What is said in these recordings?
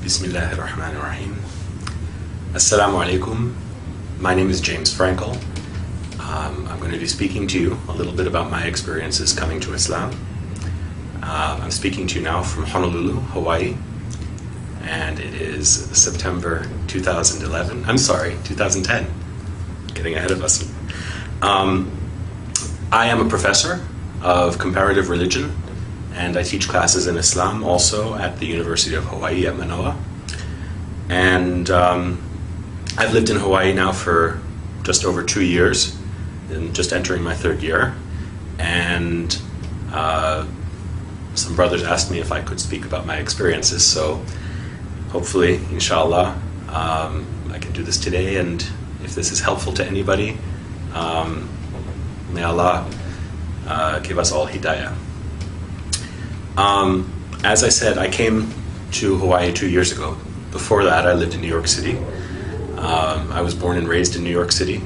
Bismillah ar-Rahman ar-Rahim. Assalamu alaikum. My name is James Frankel. I'm going to be speaking to you a little bit about my experiences coming to Islam. I'm speaking to you now from Honolulu, Hawaii, and it is September 2011. I'm sorry, 2010. Getting ahead of us. I am a professor of comparative religion, and I teach classes in Islam also at the University of Hawaii at Manoa. And I've lived in Hawaii now for just over 2 years, and just entering my third year. And some brothers asked me if I could speak about my experiences, so hopefully, inshallah, I can do this today, and if this is helpful to anybody, may Allah give us all hidayah. As I said, I came to Hawaii 2 years ago. Before that, I lived in New York City. I was born and raised in New York City,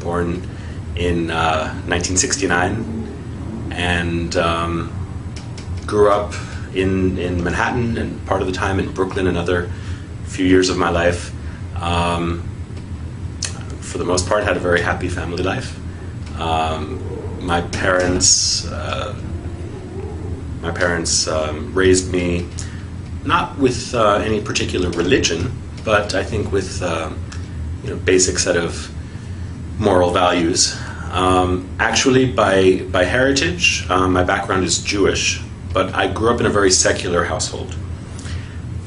born in 1969, and grew up in Manhattan and part of the time in Brooklyn, another few years of my life. For the most part, had a very happy family life. My parents raised me not with any particular religion, but I think with basic set of moral values. Actually, by heritage, my background is Jewish, but I grew up in a very secular household,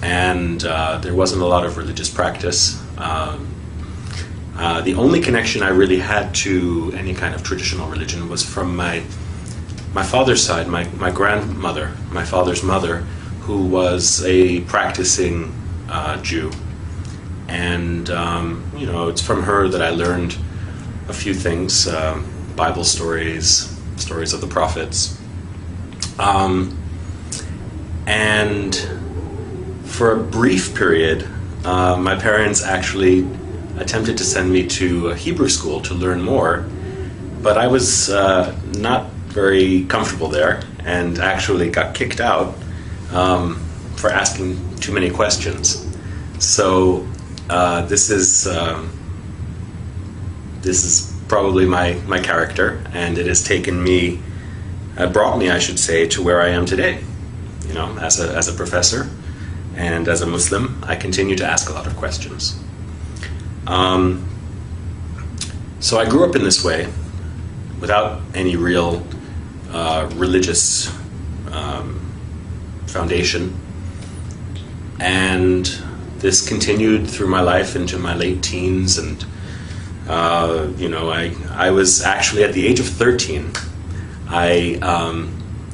and there wasn't a lot of religious practice. The only connection I really had to any kind of traditional religion was from my father's side, my grandmother, my father's mother, who was a practicing Jew. And, it's from her that I learned a few things, Bible stories, stories of the prophets. And for a brief period, my parents actually attempted to send me to a Hebrew school to learn more, but I was not very comfortable there, and actually got kicked out for asking too many questions. So this is probably my character, and it has brought me, I should say, to where I am today. As a professor and as a Muslim, I continue to ask a lot of questions. So I grew up in this way, without any real religious foundation, and this continued through my life into my late teens, and I was actually at the age of 13. I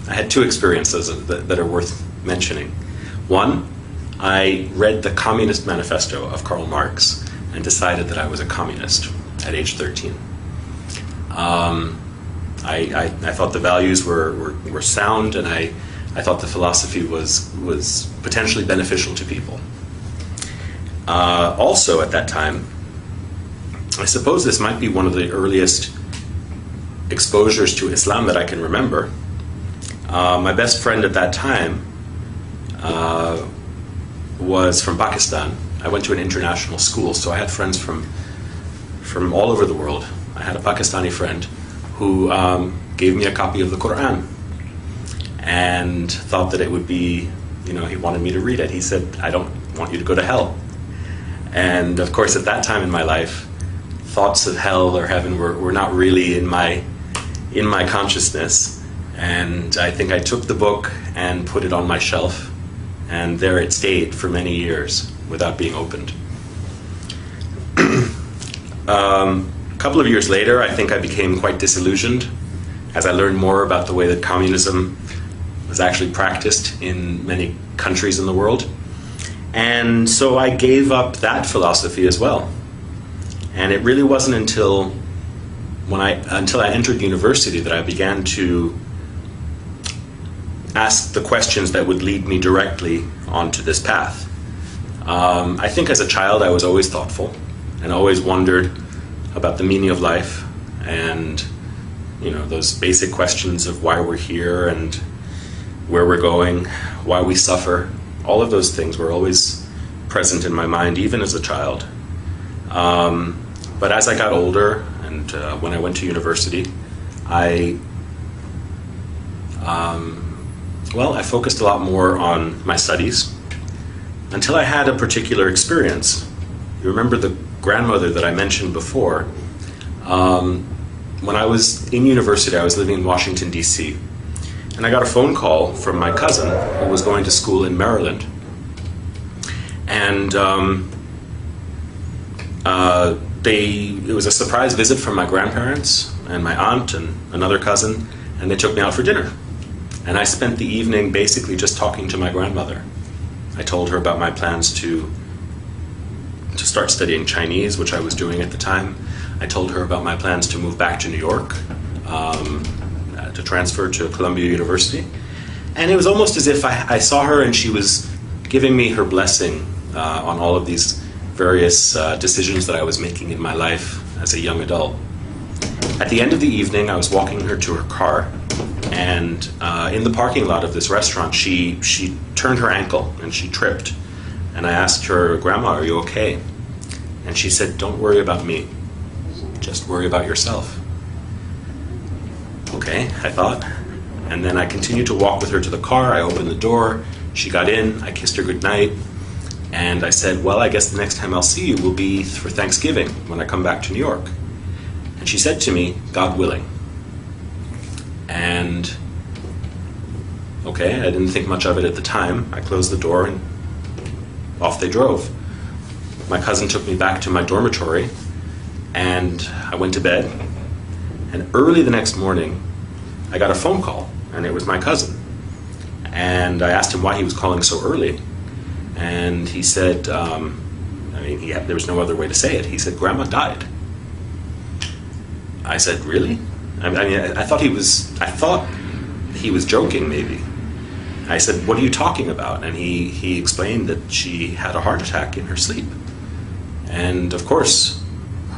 had two experiences that are worth mentioning. One, I read the Communist Manifesto of Karl Marx and decided that I was a communist at age 13. I thought the values were sound, and I thought the philosophy was potentially beneficial to people. Also at that time, I suppose this might be one of the earliest exposures to Islam that I can remember. My best friend at that time was from Pakistan. I went to an international school, so I had friends from all over the world. I had a Pakistani friend who gave me a copy of the Quran and thought that it would be, he wanted me to read it. He said, "I don't want you to go to hell." And of course, at that time in my life, thoughts of hell or heaven were not really in my consciousness. And I think I took the book and put it on my shelf, and there it stayed for many years without being opened. A couple of years later, I think I became quite disillusioned as I learned more about the way that communism was actually practiced in many countries in the world. And so I gave up that philosophy as well. And it really wasn't until I entered university that I began to ask the questions that would lead me directly onto this path. I think as a child I was always thoughtful and always wondered about the meaning of life, and those basic questions of why we're here and where we're going, why we suffer. All of those things were always present in my mind even as a child. But as I got older and when I went to university, I focused a lot more on my studies until I had a particular experience. You remember the grandmother that I mentioned before? When I was in university, I was living in Washington, D.C., and I got a phone call from my cousin who was going to school in Maryland. And it was a surprise visit from my grandparents and my aunt and another cousin, and they took me out for dinner. And I spent the evening basically just talking to my grandmother. I told her about my plans to start studying Chinese, which I was doing at the time. I told her about my plans to move back to New York, to transfer to Columbia University. And it was almost as if I saw her and she was giving me her blessing on all of these various decisions that I was making in my life as a young adult. At the end of the evening, I was walking her to her car, and in the parking lot of this restaurant, she turned her ankle and she tripped. And I asked her, "Grandma, are you okay?" And she said, "Don't worry about me. Just worry about yourself." Okay, I thought. And then I continued to walk with her to the car. I opened the door. She got in. I kissed her goodnight. And I said, "Well, I guess the next time I'll see you will be for Thanksgiving when I come back to New York." And she said to me, "God willing." And okay, I didn't think much of it at the time. I closed the door and off they drove. My cousin took me back to my dormitory, and I went to bed. And early the next morning, I got a phone call, and it was my cousin. And I asked him why he was calling so early. And he said, there was no other way to say it. He said, "Grandma died." I said, "Really?" I thought he was joking, maybe. I said, "What are you talking about?" And he explained that she had a heart attack in her sleep. And of course,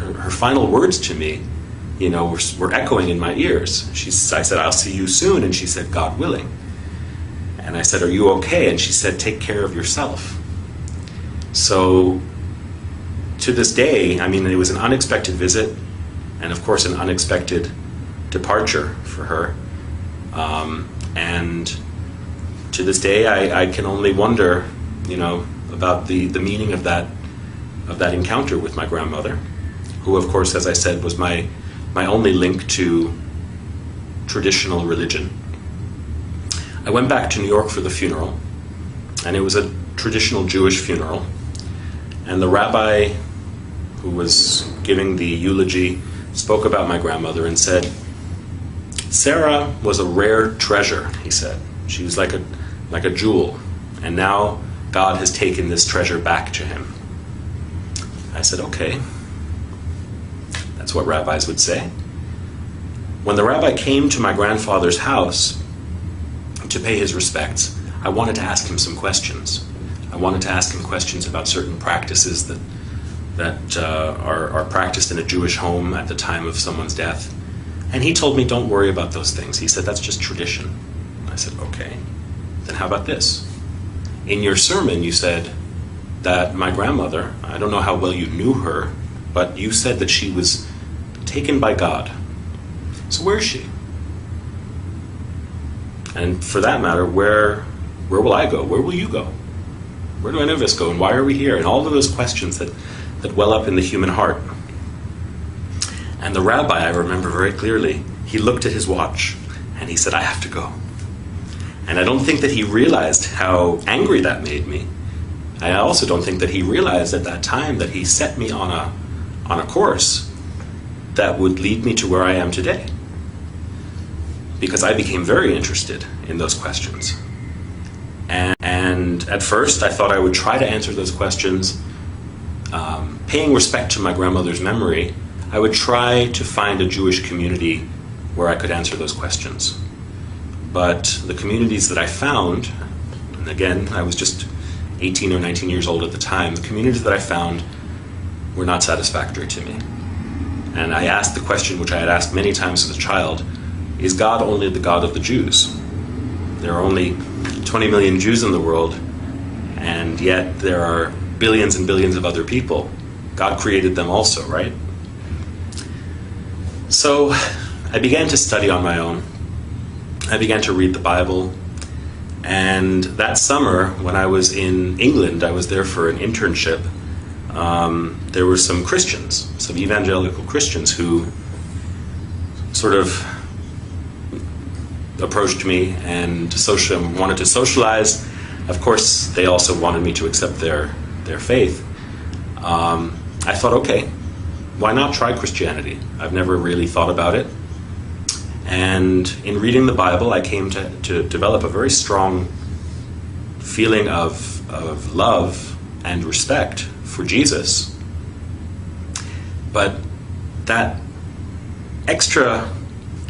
her final words to me, were echoing in my ears. I said, "I'll see you soon." And she said, "God willing." And I said, "Are you okay?" And she said, "Take care of yourself." So to this day, it was an unexpected visit, and of course an unexpected departure for her. And to this day, I can only wonder, about the meaning of that encounter with my grandmother, who, of course, as I said, was my only link to traditional religion. I went back to New York for the funeral, and it was a traditional Jewish funeral. And the rabbi who was giving the eulogy spoke about my grandmother and said, "Sarah was a rare treasure," he said. "She was like a jewel, and now God has taken this treasure back to him." I said, "Okay." That's what rabbis would say. When the rabbi came to my grandfather's house to pay his respects, I wanted to ask him some questions. I wanted to ask him questions about certain practices that are practiced in a Jewish home at the time of someone's death. And he told me, "Don't worry about those things." He said, "That's just tradition." I said, "Okay, then how about this? In your sermon, you said that my grandmother, I don't know how well you knew her, but you said that she was taken by God. So where is she? And for that matter, where will I go? Where will you go? Where do any of us go? And why are we here?" And all of those questions that well up in the human heart. And the rabbi, I remember very clearly, he looked at his watch and he said, "I have to go." And I don't think that he realized how angry that made me. I also don't think that he realized at that time that he set me on a course that would lead me to where I am today. Because I became very interested in those questions. And at first I thought I would try to answer those questions, paying respect to my grandmother's memory. I would try to find a Jewish community where I could answer those questions. But the communities that I found, and again, I was just 18 or 19 years old at the time, the communities that I found were not satisfactory to me. And I asked the question which I had asked many times as a child, is God only the God of the Jews? There are only 20 million Jews in the world, and yet there are billions and billions of other people. God created them also, right? So I began to study on my own. I began to read the Bible. And that summer, when I was in England, I was there for an internship. There were some Christians, some evangelical Christians, who sort of approached me and wanted to socialize. Of course, they also wanted me to accept their faith. I thought, okay, why not try Christianity? I've never really thought about it. And in reading the Bible, I came to develop a very strong feeling of love and respect for Jesus. But that extra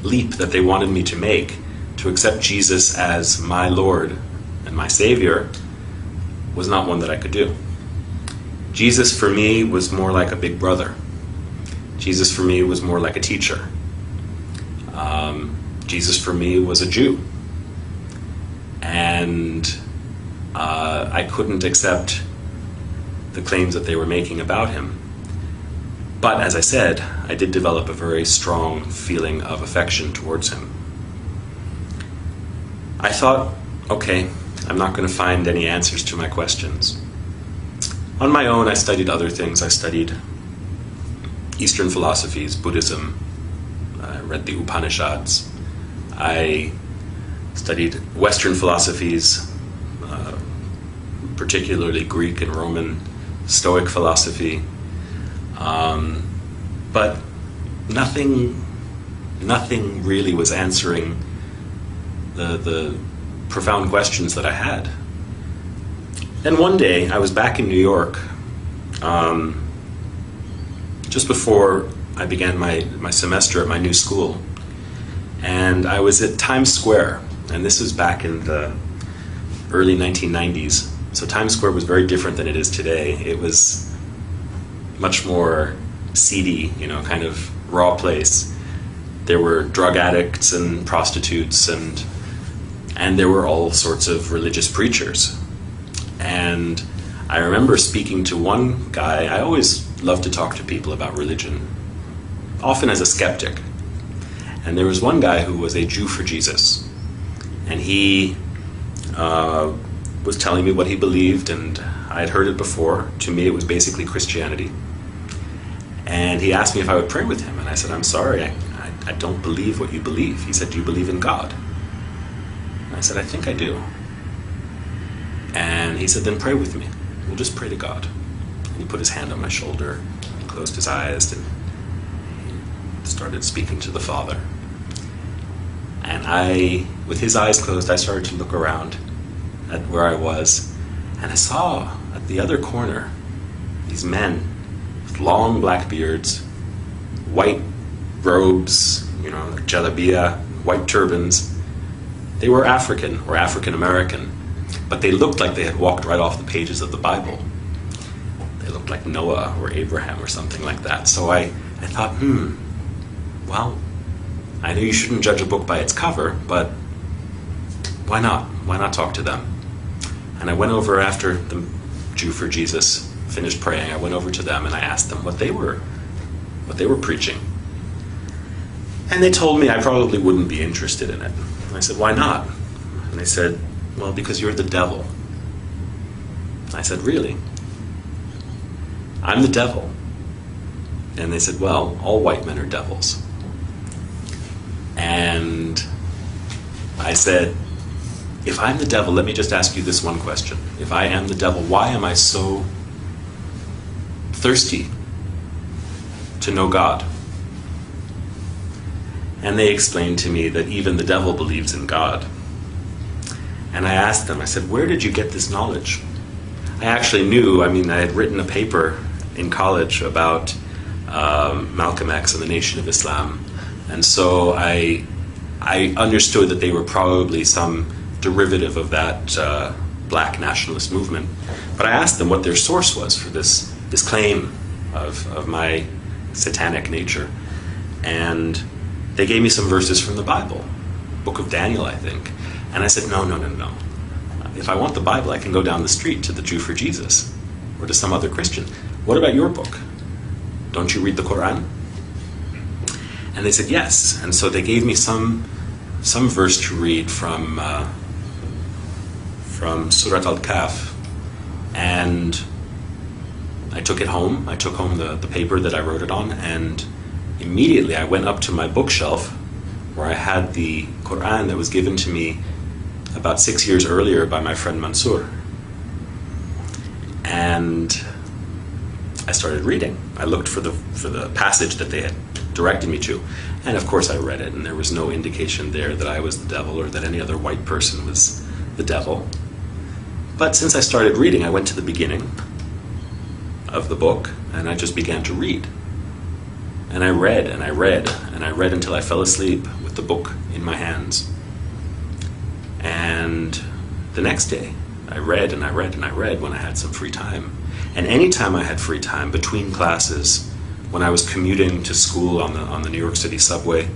leap that they wanted me to make to accept Jesus as my Lord and my Savior was not one that I could do. Jesus for me was more like a big brother. Jesus for me was more like a teacher. Jesus for me was a Jew. And I couldn't accept the claims that they were making about him. But as I said, I did develop a very strong feeling of affection towards him. I thought, okay, I'm not going to find any answers to my questions. On my own, I studied other things. I studied Eastern philosophies, Buddhism. I read the Upanishads. I studied Western philosophies, particularly Greek and Roman Stoic philosophy. But nothing really was answering the profound questions that I had. Then one day, I was back in New York, just before I began my semester at my new school. And I was at Times Square, and this was back in the early 1990s. So Times Square was very different than it is today. It was much more seedy, kind of raw place. There were drug addicts and prostitutes, and there were all sorts of religious preachers. And I remember speaking to one guy. I always love to talk to people about religion, often as a skeptic. And there was one guy who was a Jew for Jesus. And he was telling me what he believed, and I had heard it before. To me, it was basically Christianity. And he asked me if I would pray with him. And I said, I'm sorry, I don't believe what you believe. He said, do you believe in God? And I said, I think I do. And he said, then pray with me. We'll just pray to God. And he put his hand on my shoulder, closed his eyes, and started speaking to the Father. And with his eyes closed, I started to look around at where I was, and I saw at the other corner these men with long black beards, white robes, jalabiya, white turbans. They were African or African American, but they looked like they had walked right off the pages of the Bible. They looked like Noah or Abraham or something like that. So I thought, well, I know you shouldn't judge a book by its cover, but why not? Why not talk to them? And I went over after the Jew for Jesus finished praying. I went over to them and I asked them what they were preaching. And they told me I probably wouldn't be interested in it. And I said, why not? And they said, well, because you're the devil. I said, really? I'm the devil. And they said, well, all white men are devils. And I said, if I'm the devil, let me just ask you this one question. If I am the devil, why am I so thirsty to know God? And they explained to me that even the devil believes in God. And I asked them, I said, where did you get this knowledge? I actually knew, I had written a paper in college about Malcolm X and the Nation of Islam. And so I understood that they were probably some derivative of that black nationalist movement. But I asked them what their source was for this claim of my satanic nature. And they gave me some verses from the Bible, Book of Daniel, I think. And I said, no. If I want the Bible, I can go down the street to the Jew for Jesus, or to some other Christian, what about your book? Don't you read the Quran? And they said yes. And so they gave me some verse to read from Surat Al-Kahf. And I took it home. I took home the paper that I wrote it on, and immediately I went up to my bookshelf where I had the Quran that was given to me about 6 years earlier by my friend Mansour. And I started reading. I looked for the passage that they had directed me to. And of course I read it, and there was no indication there that I was the devil or that any other white person was the devil. But since I started reading, I went to the beginning of the book, and I just began to read. And I read, and I read, and I read until I fell asleep with the book in my hands. And the next day, I read, and I read, and I read when I had some free time. And any time I had free time, between classes, when I was commuting to school on the New York City subway,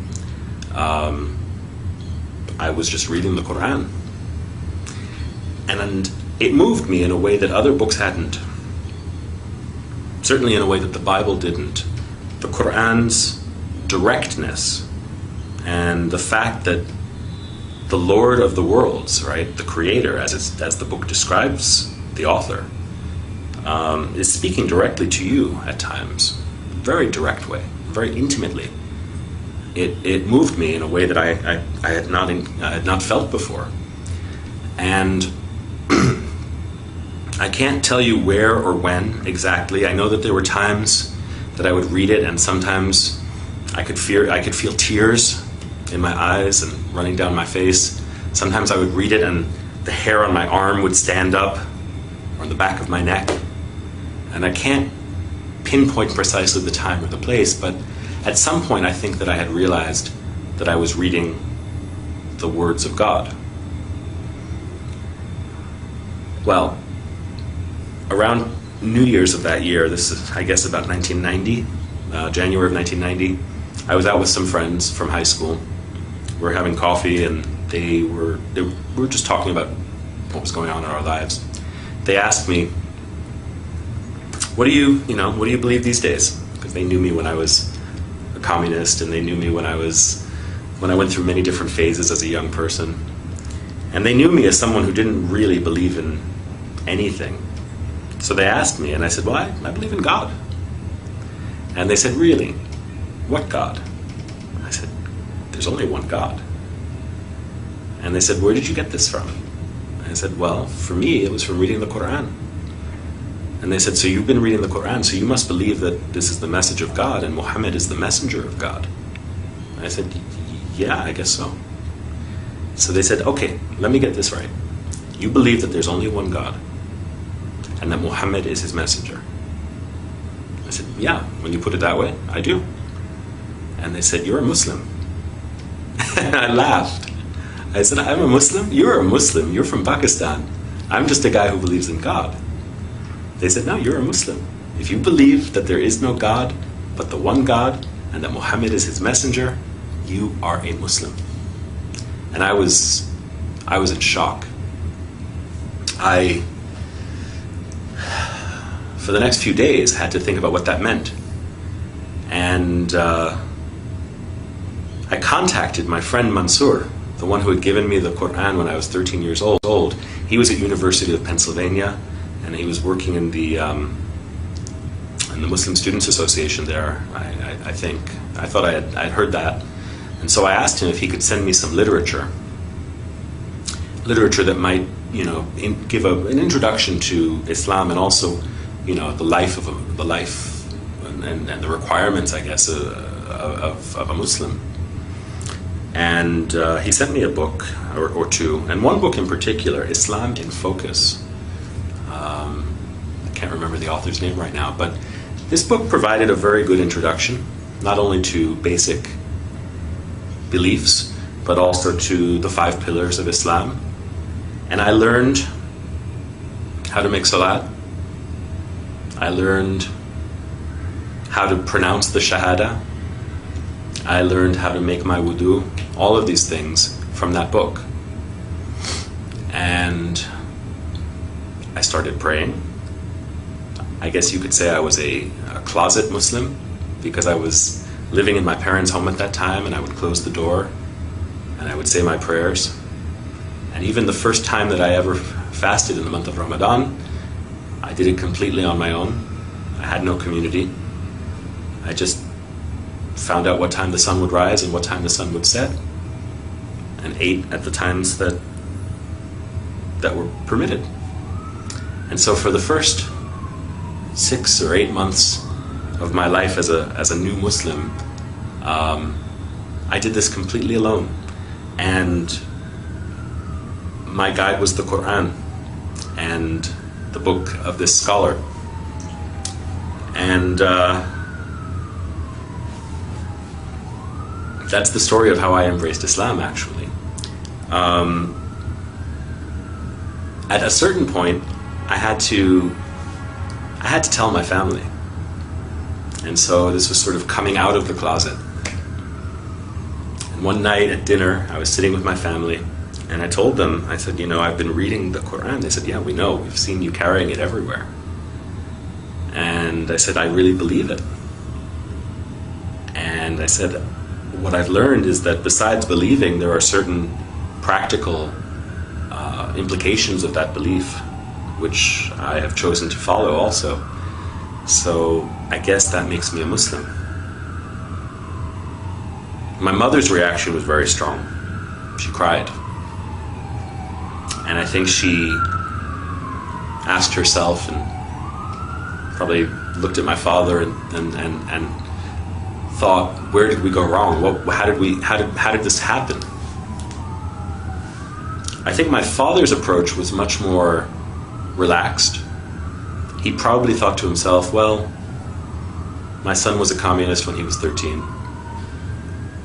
I was just reading the Quran. And it moved me in a way that other books hadn't. Certainly in a way that the Bible didn't. The Quran's directness and the fact that the Lord of the worlds, right, the Creator, as the book describes the author, is speaking directly to you at times, very direct way, very intimately. It moved me in a way that I had not felt before, and I can't tell you where or when exactly. I know that there were times that I would read it, and sometimes I could feel tears in my eyes and running down my face. Sometimes I would read it and the hair on my arm would stand up, or on the back of my neck. And I can't pinpoint precisely the time or the place, but at some point I think that I had realized that I was reading the words of God. Well, around New Year's of that year, this is, I guess, about 1990, January of 1990, I was out with some friends from high school. We were having coffee, and we were just talking about what was going on in our lives. They asked me, what do you believe these days? Because they knew me when I was a communist, and they knew me when I went through many different phases as a young person. And they knew me as someone who didn't really believe in anything. So they asked me, and I said, well, I believe in God. And they said, really? What God? I said, there's only one God. And they said, where did you get this from? I said, well, for me, it was from reading the Quran. And they said, so you've been reading the Quran, so you must believe that this is the message of God and Muhammad is the messenger of God. And I said, yeah, I guess so. So they said, okay, let me get this right. You believe that there's only one God and that Muhammad is his messenger. I said, yeah, when you put it that way, I do. And they said, you're a Muslim. And I laughed. I said, I'm a Muslim? You're a Muslim. You're from Pakistan. I'm just a guy who believes in God. They said, no, you're a Muslim. If you believe that there is no God but the one God and that Muhammad is his messenger, you are a Muslim. And I was in shock. For the next few days, had to think about what that meant. And I contacted my friend Mansour, the one who had given me the Quran when I was 13 years old. He was at University of Pennsylvania, and he was working in the Muslim Students Association there, I think. I thought I'd heard that. And so I asked him if he could send me some literature that might, give an introduction to Islam, and also, the life and the requirements, I guess, of a Muslim. And he sent me a book or two, and one book in particular, Islam in Focus. I can't remember the author's name right now, but this book provided a very good introduction, not only to basic beliefs, but also to the 5 pillars of Islam. And I learned how to make salat. I learned how to pronounce the Shahada. I learned how to make my wudu. All of these things from that book. And I started praying. I guess you could say I was a closet Muslim, because I was living in my parents' home at that time, and I would close the door and I would say my prayers. And even the first time that I ever fasted in the month of Ramadan, I did it completely on my own. I had no community. I just found out what time the sun would rise and what time the sun would set, and ate at the times that were permitted. And so for the first 6 or 8 months of my life as a new Muslim, I did this completely alone. And my guide was the Quran and the book of this scholar. And that's the story of how I embraced Islam, actually. At a certain point, I had to tell my family. And so this was sort of coming out of the closet. And one night at dinner, I was sitting with my family, and I told them, I said, I've been reading the Quran. They said, yeah, we know. We've seen you carrying it everywhere. And I said, I really believe it. And I said, what I've learned is that besides believing, there are certain practical implications of that belief, which I have chosen to follow also. So I guess that makes me a Muslim. My mother's reaction was very strong. She cried. And I think she asked herself, and probably looked at my father and thought, where did we go wrong? How did this happen? I think my father's approach was much more relaxed. He probably thought to himself, well, my son was a communist when he was 13.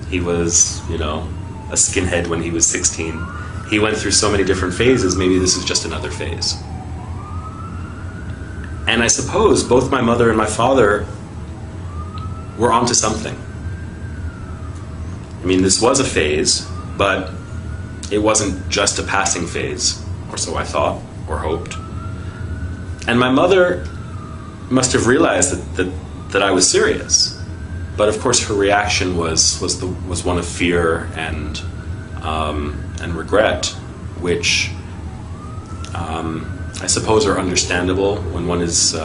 He was, a skinhead when he was 16. He went through so many different phases, maybe this is just another phase. And I suppose both my mother and my father were onto something. I mean, this was a phase, but it wasn't just a passing phase, or so I thought, or hoped. And my mother must have realized that I was serious. But of course her reaction was one of fear and regret, which I suppose are understandable when one is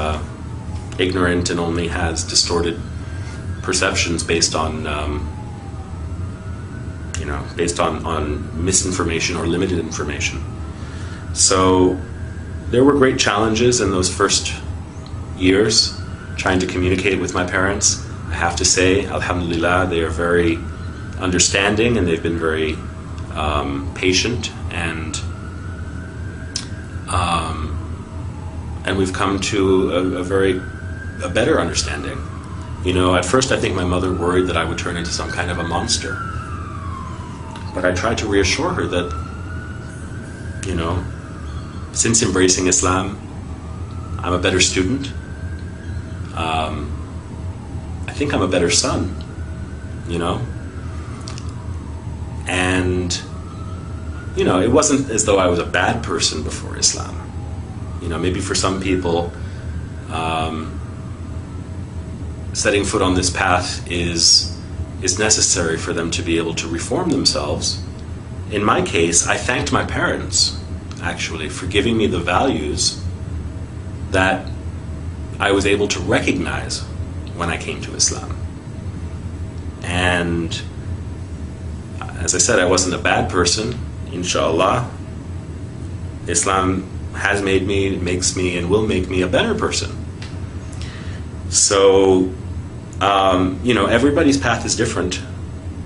ignorant and only has distorted perceptions based on misinformation or limited information. So there were great challenges in those first years trying to communicate with my parents. I have to say, alhamdulillah, they are very understanding, and they've been very patient, and we've come to a better understanding. At first I think my mother worried that I would turn into some kind of a monster. But I tried to reassure her that, since embracing Islam, I'm a better student. I think I'm a better son, And, it wasn't as though I was a bad person before Islam. Maybe for some people, setting foot on this path is necessary for them to be able to reform themselves. In my case, I thanked my parents, actually, for giving me the values that I was able to recognize when I came to Islam. And as I said, I wasn't a bad person, inshallah. Islam has made me, makes me, and will make me a better person. So, everybody's path is different,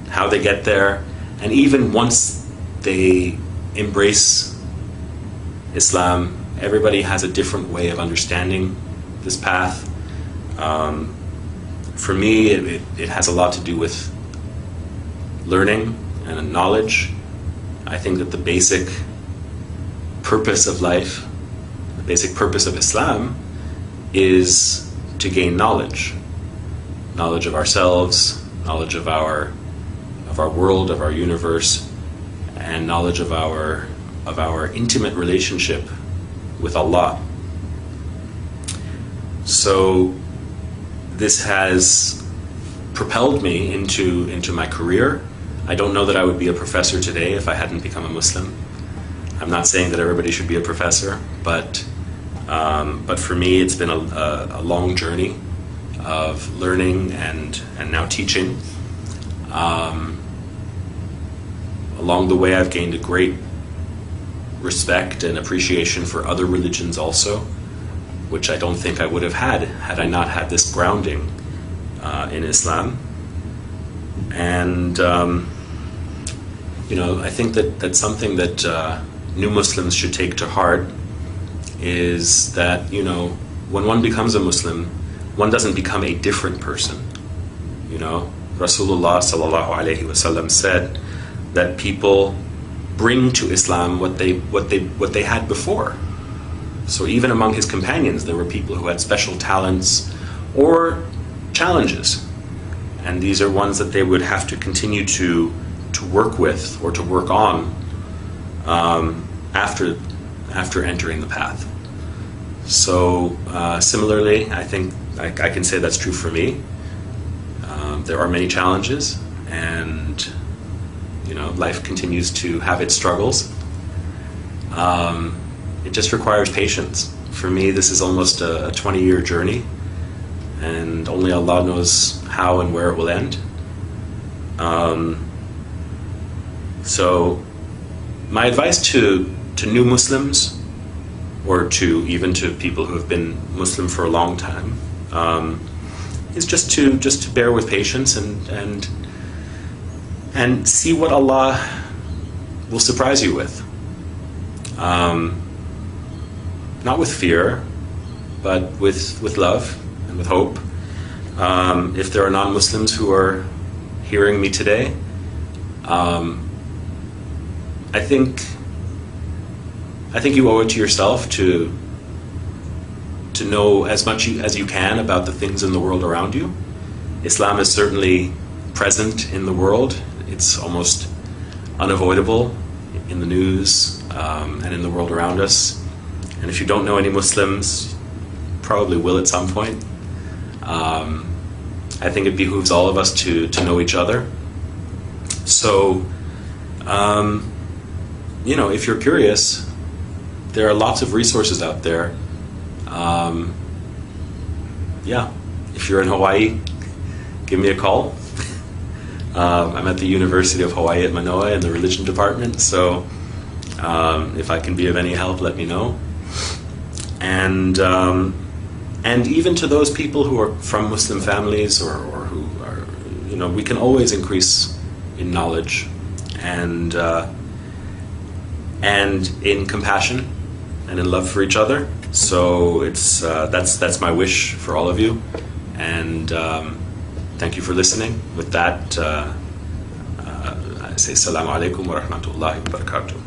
how they get there, and even once they embrace Islam, everybody has a different way of understanding this path. For me, it has a lot to do with learning and knowledge. I think that the basic purpose of life, the basic purpose of Islam, is to gain knowledge. Knowledge of ourselves, knowledge of our world, of our universe, and knowledge of our intimate relationship with Allah. So this has propelled me into my career. I don't know that I would be a professor today if I hadn't become a Muslim. I'm not saying that everybody should be a professor, but for me it's been a long journey of learning and now teaching. Along the way I've gained a great respect and appreciation for other religions also, which I don't think I would have had I not had this grounding in Islam. And I think that that's something that new Muslims should take to heart, is that when one becomes a Muslim, one doesn't become a different person. Rasulullah sallallahu alaihi wasallam said that people bring to Islam what they had before. So even among his companions, there were people who had special talents or challenges, and these are ones that they would have to continue to work with or to work on after entering the path. So similarly, I think I can say that's true for me. There are many challenges, and life continues to have its struggles. It just requires patience. For me, this is almost a 20-year journey, and only Allah knows how and where it will end. So my advice to new Muslims, or even to people who have been Muslim for a long time, is just to bear with patience and see what Allah will surprise you with. Not with fear, but with love and with hope. If there are non-Muslims who are hearing me today, I think you owe it to yourself to know as much as you can about the things in the world around you. Islam is certainly present in the world. It's almost unavoidable in the news and in the world around us. And if you don't know any Muslims, probably will at some point. I think it behooves all of us to know each other. So, if you're curious, there are lots of resources out there. If you're in Hawaii, give me a call. I'm at the University of Hawaii at Manoa in the religion department, so if I can be of any help, let me know. And even to those people who are from Muslim families or who are, we can always increase in knowledge and in compassion and in love for each other. So that's my wish for all of you, and thank you for listening. With that, I say Assalamu alaikum wa rahmatullahi wa barakatuh.